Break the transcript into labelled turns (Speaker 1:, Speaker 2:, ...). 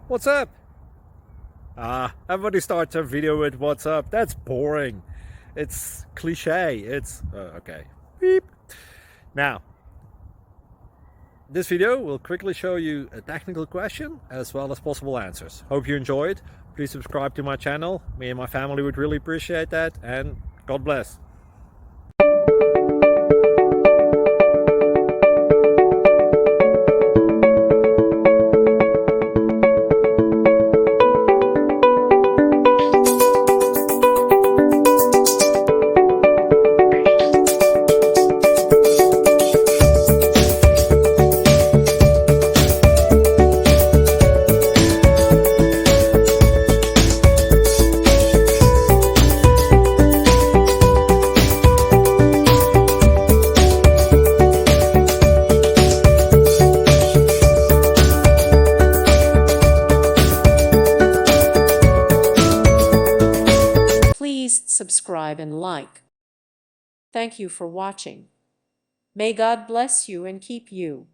Speaker 1: What's up? Everybody starts a video with what's up. That's boring. It's cliche. It's okay. Beep. Now, this video will quickly show you a technical question as well as possible answers. Hope you enjoyed. Please subscribe to my channel. Me and my family would really appreciate that, and God bless.
Speaker 2: Please subscribe and like. Thank you for watching. May God bless you and keep you.